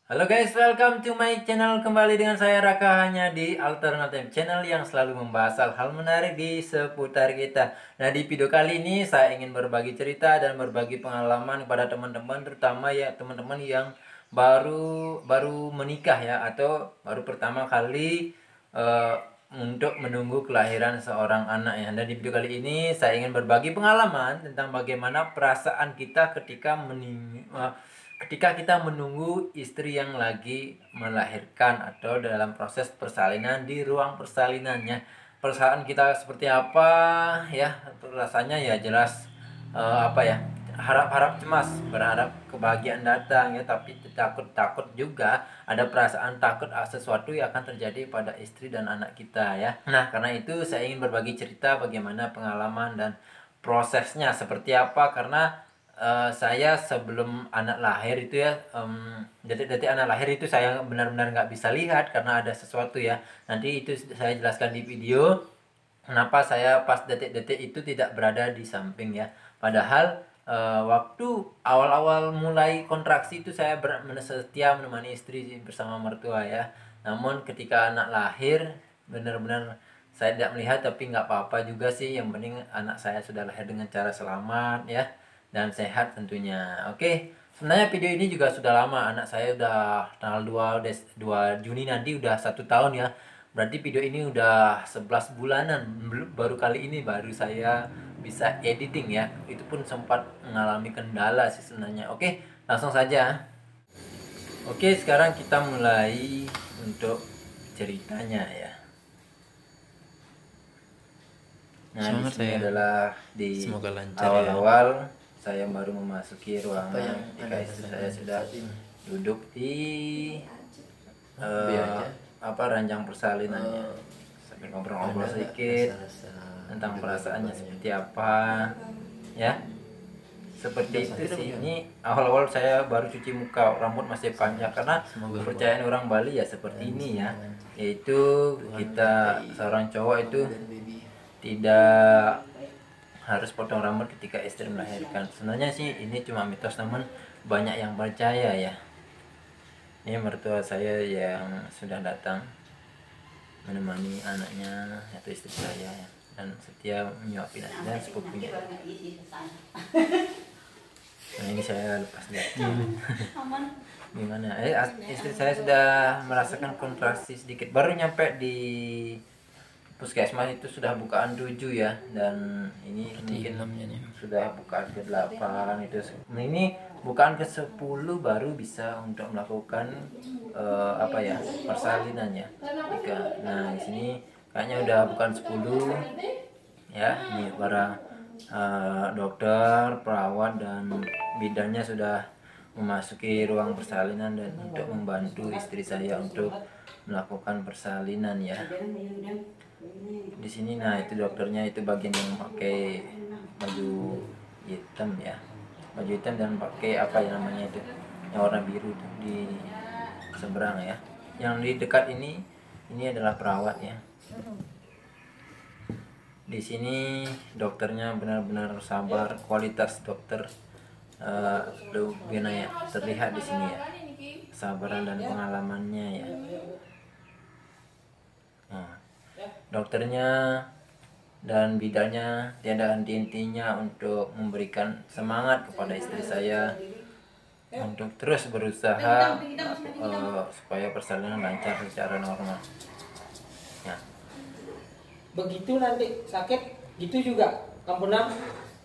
Halo guys, welcome to my channel. Kembali dengan saya Raka, hanya di Alternative Channel yang selalu membahas hal-hal menarik di seputar kita. Nah, di video kali ini saya ingin berbagi cerita dan berbagi pengalaman kepada teman-teman, terutama ya teman-teman yang baru menikah ya, atau baru pertama kali eh, untuk menunggu kelahiran seorang anak ya. Dan di video kali ini saya ingin berbagi pengalaman tentang bagaimana perasaan kita ketika kita menunggu istri yang lagi melahirkan atau dalam proses persalinan di ruang persalinannya. Perasaan kita seperti apa ya? Rasanya ya jelas apa ya? Harap-harap cemas, berharap kebahagiaan datang ya, tapi takut-takut juga, ada perasaan takut sesuatu yang akan terjadi pada istri dan anak kita ya. Nah, karena itu saya ingin berbagi cerita bagaimana pengalaman dan prosesnya seperti apa, karena saya sebelum anak lahir itu ya, detik-detik anak lahir itu saya benar-benar nggak bisa lihat karena ada sesuatu ya. Nanti itu saya jelaskan di video kenapa saya pas detik-detik itu tidak berada di samping ya. Padahal waktu awal-awal mulai kontraksi itu saya setia menemani istri bersama mertua ya. Namun ketika anak lahir benar-benar saya tidak melihat, tapi nggak apa-apa juga sih, yang penting anak saya sudah lahir dengan cara selamat ya, dan sehat tentunya. Oke, sebenarnya video ini juga sudah lama. Anak saya udah tanggal 2 Juni nanti udah 1 tahun ya. Berarti video ini udah 11 bulanan. Baru kali ini baru saya bisa editing ya. Itu pun sempat mengalami kendala sih sebenarnya. Oke, langsung saja. Oke, sekarang kita mulai untuk ceritanya ya. Nah, Semangat di sini saya. adalah di Semoga lancar awal-awal saya baru memasuki ruangan Apa yang ketika Anda istri sedang saya sudah saat ini? duduk di Biar aja. ranjang persalinannya. Sambil ngobrol-ngobrol Ada nggak sedikit rasa-rasa tentang hidup perasaannya kedepannya? seperti apa ya. Seperti Udah itu sakit apa sih. gimana? Ini awal-awal saya baru cuci muka, rambut masih panjang, karena Semoga kepercayaan orang Bali ya seperti ini ya, yaitu Tuhan kita menyertai seorang cowok itu dan baby. tidak harus potong rambut ketika istri melahirkan. Sebenarnya sih ini cuma mitos, namun banyak yang percaya ya. Ini mertua saya yang sudah datang menemani anaknya atau istri saya ya, dan setia menyuapin nasi dan sepupunya. Nah, ini saya lepas lihat. Gimana? Istri saya sudah merasakan kontraksi sedikit. Baru nyampe di puskesmas itu sudah bukaan 7 ya, dan ini mungkin sudah bukaan ke-8 itu. Nah, ini bukaan ke-10 baru bisa untuk melakukan apa ya, persalinan ya. Nah, di sini kayaknya udah bukan 10 ya. Ini para dokter, perawat dan bidannya sudah memasuki ruang persalinan dan untuk membantu istri saya untuk melakukan persalinan ya. Di sini nah itu dokternya, itu bagian yang pakai baju hitam ya, baju hitam dan pakai apa ya namanya itu yang warna biru tuh di seberang ya. Yang di dekat ini adalah perawat ya. Di sini dokternya benar-benar sabar, kualitas dokter ya, terlihat di sini ya, kesabaran dan pengalamannya ya. Nah, dokternya dan bidannya tiada henti-hentinya untuk memberikan semangat kepada istri saya untuk terus berusaha supaya persalinan lancar secara normal. Ya. Begitu nanti sakit gitu juga kampunam.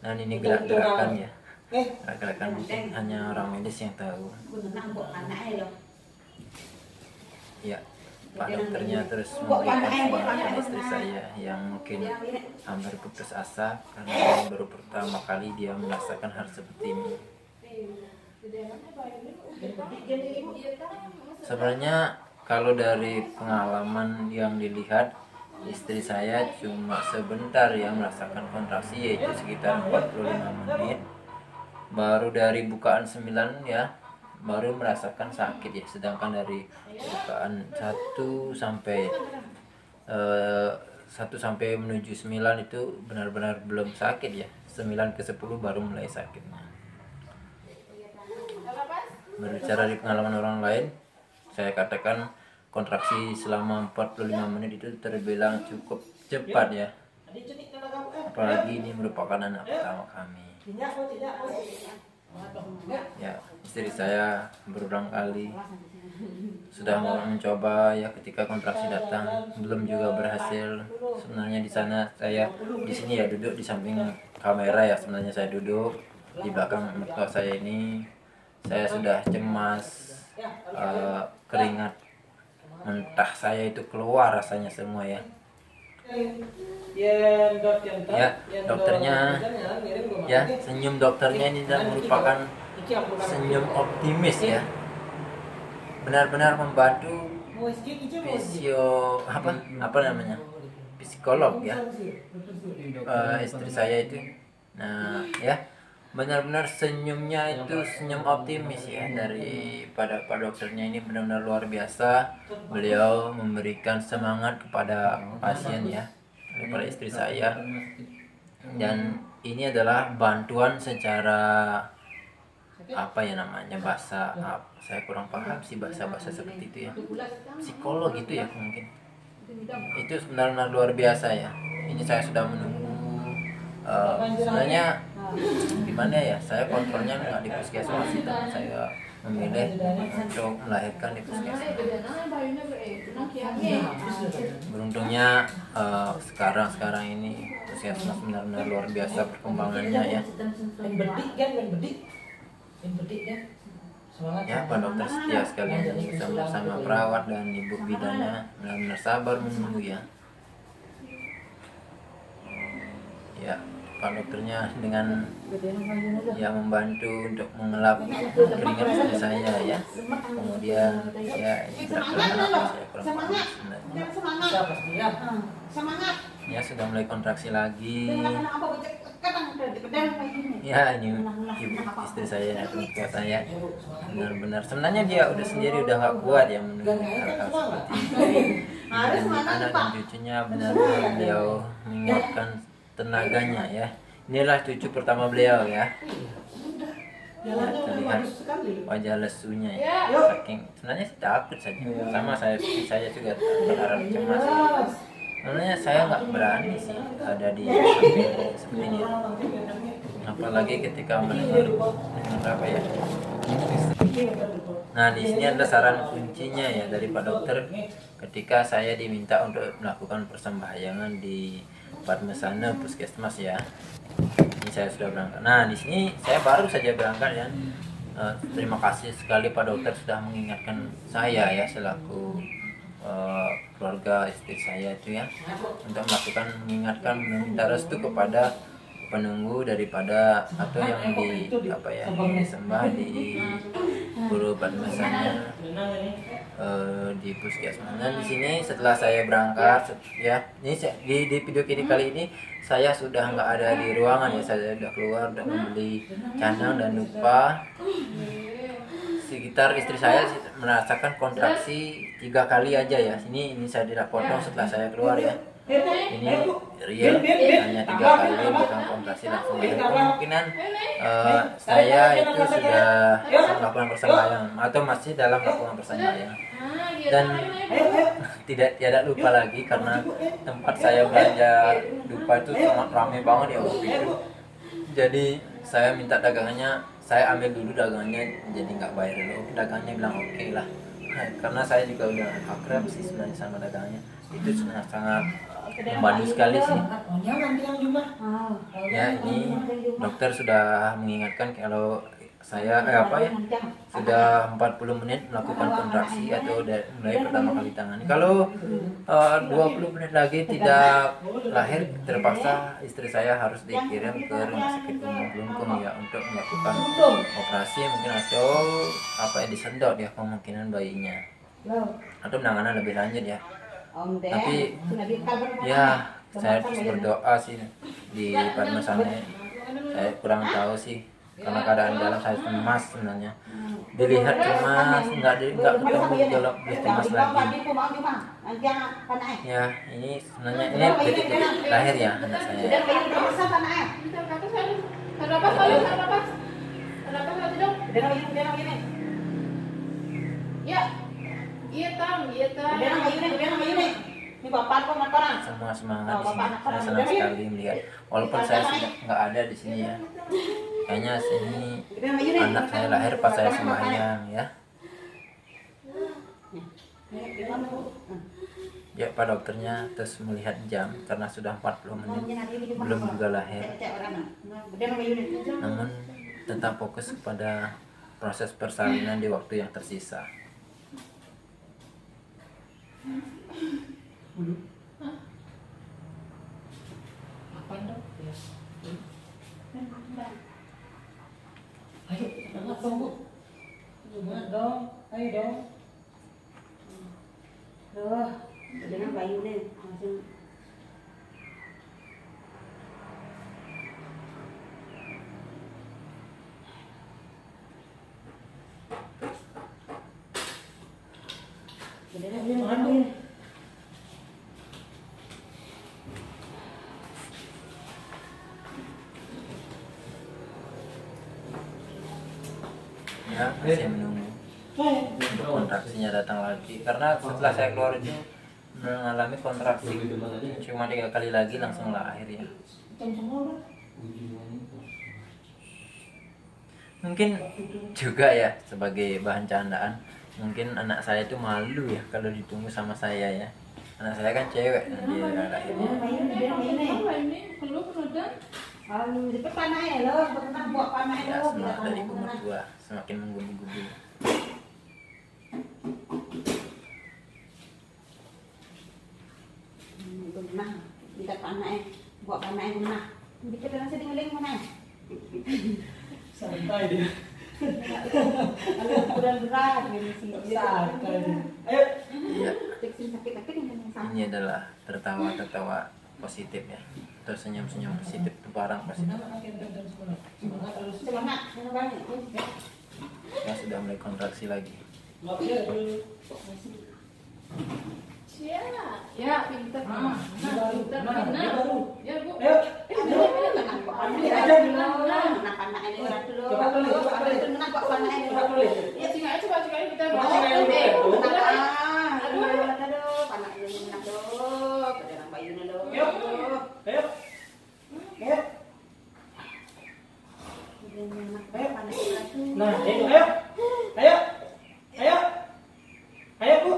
Dan ini gerak-gerakan ya, gerak-gerakan mungkin hanya orang medis yang tahu. Ya, Pak dokternya terus memberikan semangat pada istri saya yang mungkin hampir putus asa karena ini baru pertama kali dia merasakan hal seperti ini. Sebenarnya kalau dari pengalaman yang dilihat, istri saya cuma sebentar ya merasakan kontraksi, yaitu sekitar 45 menit. Baru dari bukaan 9 ya baru merasakan sakit ya, sedangkan dari bukaan 1 sampai 1 sampai menuju 9 itu benar-benar belum sakit ya. 9 ke 10 baru mulai sakitnya. Berbicara di pengalaman orang lain, saya katakan kontraksi selama 45 menit itu terbilang cukup cepat ya. Apalagi ini merupakan anak pertama kami. Ya, istri saya berulang kali sudah mau mencoba ya, ketika kontraksi datang belum juga berhasil. Sebenarnya di sana saya di sini ya duduk di samping kamera ya, sebenarnya saya duduk di belakang mertua saya ini. Saya sudah cemas, keringat mentah saya itu keluar rasanya semua ya. Ya, dokternya ya, senyum dokternya ini merupakan senyum optimis ya, benar-benar membantu apa namanya, psikolog ya, istri saya itu. Nah ya, benar-benar senyumnya itu senyum optimis ya, daripada Pak dokternya ini benar-benar luar biasa. Beliau memberikan semangat kepada pasien ya, kepada istri saya. Dan ini adalah bantuan secara apa ya namanya, bahasa saya kurang paham sih bahasa seperti itu ya, psikolog gitu ya mungkin. Itu sebenarnya luar biasa ya. Ini saya sudah menunggu, sebenarnya gimana ya, saya kontrolnya nggak di puskesmas, tapi saya memilih untuk melahirkan di puskesmas. Beruntungnya sekarang ini puskesmas benar-benar luar biasa perkembangannya ya. Ya, Pak dokter setia sekali bersama perawat dan ibu bidannya benar-benar sabar menunggu ya. Ya, Pak dokternya dengan ya membantu untuk mengelap keringat istri saya ya. Kemudian ya gerak-gerak anak saya kurang paham sebenarnya. Ya, sudah mulai kontraksi lagi. Ya, ini ibu istri saya, mertua saya benar-benar sebenarnya dia udah sendiri udah nggak kuat ya menunggu hal-hal seperti ini. Anak dan cucunya benar-benar beliau menguatkan tenaganya ya. Inilah cucu pertama beliau ya. Ya, terlihat wajah lesunya ya. Saking sebenarnya sih takut saja. Sama saya juga berharap cemas ya. Sebenarnya saya nggak berani sih ada di samping seperti ini. Apalagi ketika mendengar apa ya. Nah, di sini ada saran kuncinya ya dari Pak dokter ketika saya diminta untuk melakukan persembahyangan di Padmasana Puskesmas ya. Ini saya sudah berangkat. Nah, di sini saya baru saja berangkat ya. Terima kasih sekali Pak dokter sudah mengingatkan saya ya selaku keluarga istri saya itu ya, untuk melakukan mengingatkan, meminta restu kepada penunggu daripada atau yang disembah di guru Padmasana di puskesmas. Nah, di sini setelah saya berangkat ya, ini di video kali ini saya sudah nggak ada di ruangan ya, saya sudah keluar dan membeli canang dan lupa. Sekitar istri saya merasakan kontraksi 3 kali aja ya. Ini saya tidak potong setelah saya keluar ya. Ini real hanya 3 kali bukan kontraksi langsung. Kemungkinan saya itu sudah melakukan persembahyangan atau masih dalam melakukan persembahyangan. Dan tidak lupa lagi karena tempat saya belanja dupa itu sangat ramai banget ya waktu itu. Jadi saya minta dagangannya, saya ambil dulu dagangannya, jadi nggak bayar dulu. Dagangnya bilang oke lah, karena saya juga udah akrab sih sebenarnya sama dagangnya. Itu sangat membantu sekali sih. Ya, ini dokter sudah mengingatkan kalau saya sudah 40 menit melakukan kontraksi atau mulai pertama kali tangani. Kalau 20 menit lagi tidak lahir, terpaksa istri saya harus dikirim ke rumah sakit umum Kelungkung ya untuk melakukan operasi mungkin atau disedot ya kemungkinan bayinya atau penanganan lebih lanjut ya. Tapi ya saya terus berdoa sih di Padmasana. Saya kurang tahu sih karena keadaan dalam saya cemas sebenarnya. Dilihat cemas, nggak ketemu dalam cemas lagi. Ya, ini sebenarnya ini detik lahir ya anak saya. Iya tang. Biar Bayu nih. Ini bapak kok makan. Semua semangat di sini. Saya senang sekali melihat. Walaupun saya sudah nggak ada di sini ya. Kayaknya sini anak saya lahir pas saya sembahyang ya. Ya Pak dokternya terus melihat jam karena sudah 40 menit belum juga lahir. Namun tetap fokus kepada proses persalinan di waktu yang tersisa. Apa dok? Ayo, angkat dong bu. Angkat dong, ayo dong. Tuh, dengan Bayu nih langsung. Udah, Ya, masih menunggu untuk kontraksinya datang lagi karena setelah saya keluar itu mengalami kontraksi cuma 3 kali lagi langsung lahir ya. Mungkin juga ya sebagai bahan candaan, mungkin anak saya itu malu ya kalau ditunggu sama saya ya. Anak saya kan cewek dan dia lahirnya. Di panai lo, pernah buat panai Ya, lo, semangat dari umur 2 semakin menggebu-gebu. Pernah, kita panai, buat panai pernah. Kita bilang sedih mana? Santai dia. Kalau berat ini sih. Santai dia. Ayo. Ya, Sakit yang sama. ini adalah tertawa positif ya. Tersenyum-senyum positif, barang positif. Semangat, banyak. Ya sudah mulai kontraksi lagi. Nggak bisa dulu. Ya, pintar. Pintar. Ya, Bu. Ayo. Anak-anak ini berat dulu. Coba tulis. Menang kok panai ini. Coba tulis. Ya, coba kita. Aduh, panai ini menang dulu. Kedenang Bayu dulu. Ayo. Ayo. Ayo. Nah, itu ayo. Ayo. Ayo. Ayo, Bu.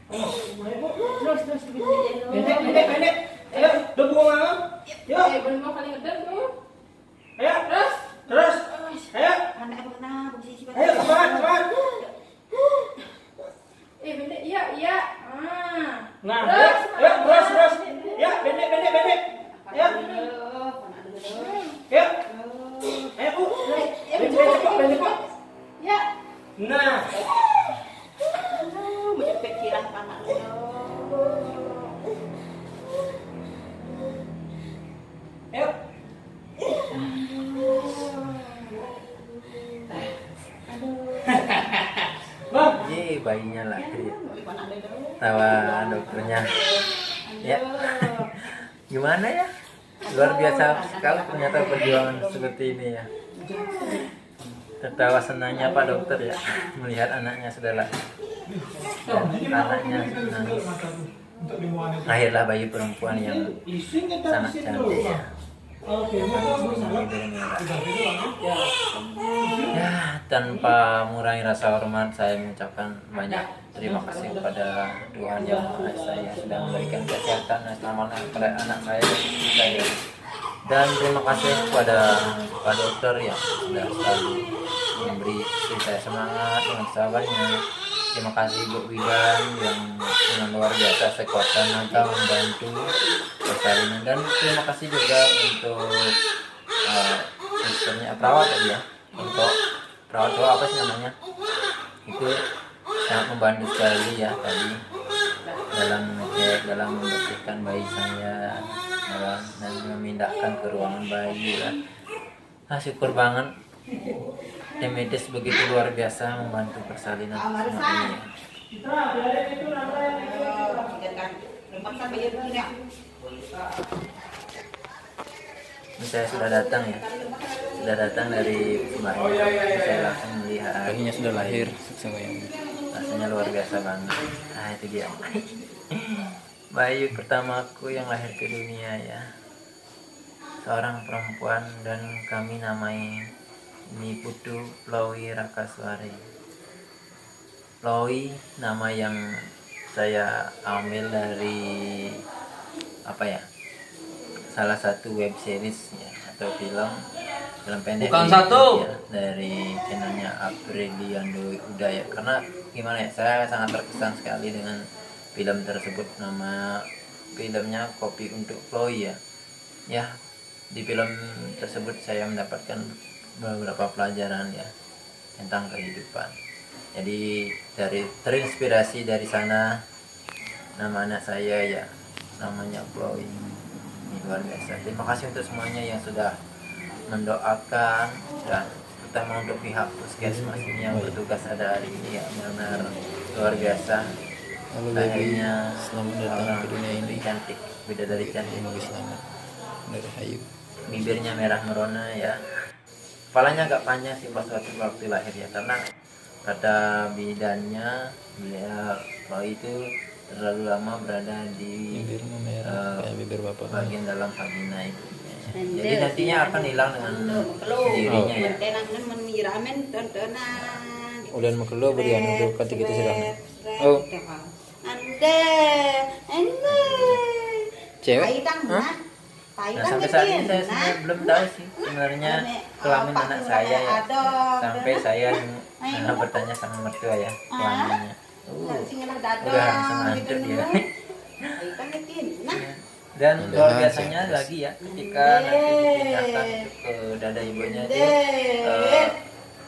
Ayo, Bu. Terus Pendek. Ayo, udah buang malam. Yuk. Belum mau kali ngedang tuh. Ayo. Terus. Ayo. Ayo, semangat. Pendek. Iya. Nah, terus. Ya, pendek. Ya. Ya. Ayo, Bu. Pendek, Pak. Ya. Nah. Pikiran panas dulu. Ayo. Bang. Ye, bayinya lahir. Tawa dokternya. Ya. Gimana ya? Luar biasa sekali ternyata perjuangan seperti ini ya. Tertawa senangnya Pak dokter ya melihat anaknya sudah lahir. Dan anaknya nangis. Lahirlah bayi perempuan yang sangat cantik ya. Ya, tanpa mengurangi rasa hormat saya mengucapkan banyak terima kasih kepada Tuhan Yang Maha Esa yang sudah memberikan kesehatan dan keselamatan kepada anak saya dan istri saya. Dan terima kasih kepada Pak Dokter yang sudah selalu memberi istri saya semangat dengan sabarnya. Terima kasih Bu Widan yang dengan luar biasa sekuat-tenaga membantu persalinan, dan terima kasih juga untuk susternya perawat tadi ya, untuk perawat itu apa sih namanya, itu sangat membantu sekali ya tadi dalam mengecek, dalam membersihkan bayi saya, dan memindahkan ke ruangan bayi ya. Syukur banget tim medis begitu luar biasa membantu persalinan semua ini ya. Ini saya sudah datang ya, sudah datang dari Semarang. Saya langsung melihat bayinya sudah lahir semuanya. rasanya luar biasa banget. Nah itu dia bayi pertamaku yang lahir ke dunia ya, seorang perempuan, dan kami namai ini Putu Plowi Rakaswari. Plowi nama yang saya ambil dari apa ya, salah satu web series ya, atau film pendek Bukan di satu. YouTube ya, dari channelnya Apriliando Udaya. Karena gimana ya, saya sangat terkesan sekali dengan film tersebut. Nama filmnya Kopi untuk Chloe ya. Di film tersebut saya mendapatkan beberapa pelajaran ya tentang kehidupan. Jadi terinspirasi dari sana nama anak saya ya, namanya Chloe. Ini luar biasa. Terima kasih untuk semuanya yang sudah mendoakan, dan terutama untuk pihak puskesmas ini yang bertugas ada hari ini ya, benar-benar luar biasa. Halo Lahirnya baby, selamat datang ke dunia ini. cantik, bidadari cantik, Semoga selamat dari Hayu. bibirnya merah merona ya, kepalanya agak panjang sih pas waktu lahir ya, karena kata bidannya beliau itu terlalu lama berada di Bibirnya merah kayak bibir bapak. bagian dalam vagina ibunya. Jadi nantinya akan hilang dengan sendirinya ya. Tenang meniramen tontonan. Udah mau keluar beri anu dulu kan kita sudah. Oh. Oh. Ande. Cewek? Paitang Hah? nah. Nah sampai saat ini saya sebenarnya belum tahu sih sebenarnya kelamin anak saya ya. Sampai saya bertanya sama mertua ya kelaminnya. Udah langsung ngantuk dia. Dan luar biasanya lagi ya, ketika nanti dipindahkan ke dada ibunya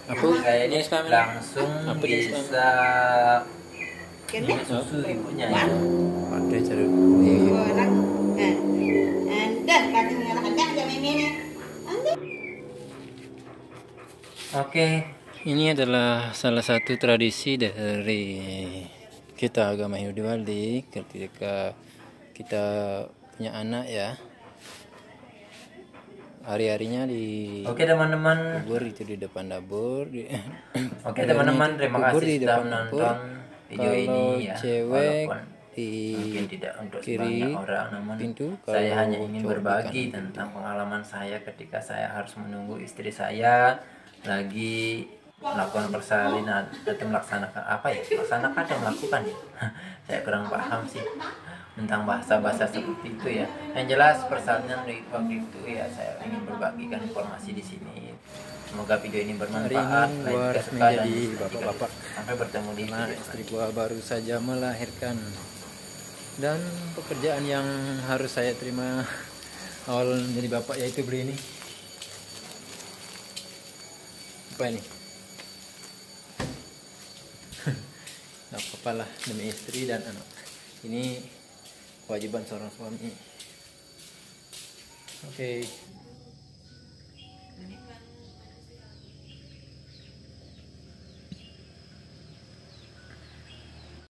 itu saya ini langsung bisa minum susu ibunya ya. Pakai cara Orang. Ande kami ngalahkan jam ini. Ande. Oke, ini adalah salah satu tradisi dari kita agama Hindu di Bali ketika kita punya anak ya. Hari-harinya di oke teman-teman. kubur itu di depan dapur. Oke teman-teman, terima kubur kasih di sudah depan menonton video Kalau ini ya. cewek Walaupun di mungkin tidak untuk kiri sebanyak orang, namun pintu, saya kalau hanya ingin cowok di berbagi kanan tentang pengalaman saya ketika saya harus menunggu istri saya lagi melakukan persalinan atau melaksanakan apa ya, melaksanakan atau melakukan ya. Saya kurang paham sih tentang bahasa-bahasa seperti itu ya. Yang jelas persalinan waktu itu ya, saya ingin berbagikan informasi di sini. Semoga video ini bermanfaat. Hari ini gua Like, resmi suka, dan jadi subscribe. bapak-bapak. Sampai bertemu di Nah, video istri gua baru saja melahirkan dan pekerjaan yang harus saya terima awal menjadi bapak yaitu beli ini. Apa ini? Nah, apa lah demi istri dan anak. Ini kewajiban seorang suami. Oke.